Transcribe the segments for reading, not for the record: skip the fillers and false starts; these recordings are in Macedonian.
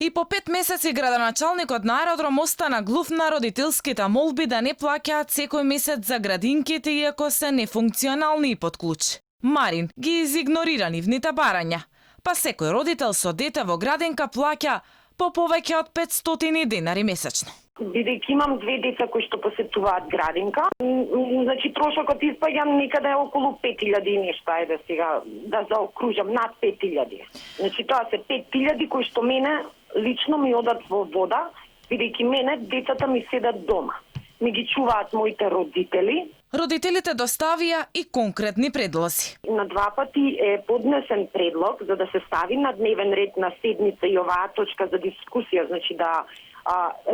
И по 5 месеци градоначалникот на аеродром остана глув на родителските молби да не плаќаат секој месец за градинките иако се нефункционални и под клуч. Марин ги изигнорира нивните барања, па секој родител со дете во градинка плаќа по повеќе од 500 денари месечно. Бидејќи имам две деца кои што посетуваат градинка, значи трошокот испаѓа некаде околу 5000 и нешто, ајде сега да заокружам над 5000. Значи тоа се 5000 кои што мене лично ми одат во вода, бидејќи мене децата ми седат дома. Ми ги чуваат моите родители. Родителите доставија и конкретни предлози. На 2 пати е поднесен предлог за да се стави на дневен ред на седница и оваа точка за дискусија, значи да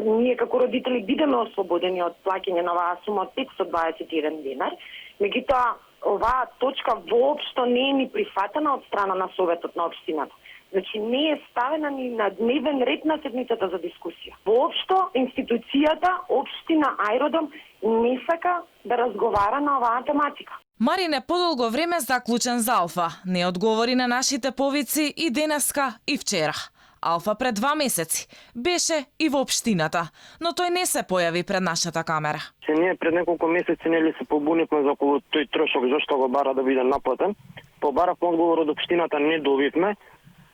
ние како родители бидеме ослободени од плаќање на оваа сума од 521 динар. Меѓутоа, оваа точка воопшто не е ни прифатена од страна на Советот на општината. Значи не е ставена ни на дневен ред на седницата за дискусија. Воопшто институцијата општина Ајродром не сака да разговара на оваа тематика. Марин е подолго време заклучен за Алфа. Не одговори на нашите повици и денеска и вчера. Алфа пред 2 месеци беше и во општината, но тој не се појави пред нашата камера. Ние пред неколку месеци нели се побунивме за околу тој трошок зашто го бара да биде наплатен. Побаравме одговор од општината, не добивме.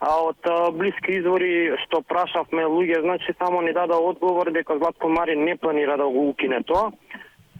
А од блиски извори што прашавме луѓе, значи само ни даде одговор дека Златко Марин не планира да го укине тоа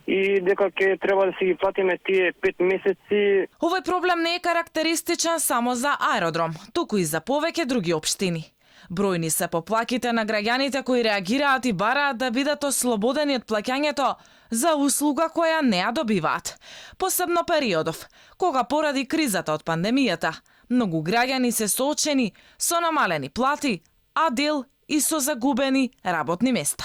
и дека ќе треба да си ги платиме тие 5 месеци. Овој проблем не е карактеристичен само за аеродром, туку и за повеќе други општини. Бројни се поплаките на граѓаните кои реагираат и бараат да бидат ослободени од плаќањето за услуга која не ја добиваат. Посебно периодов, кога поради кризата од пандемијата, многу граѓани се соочени со намалени плати, а дел и со загубени работни места.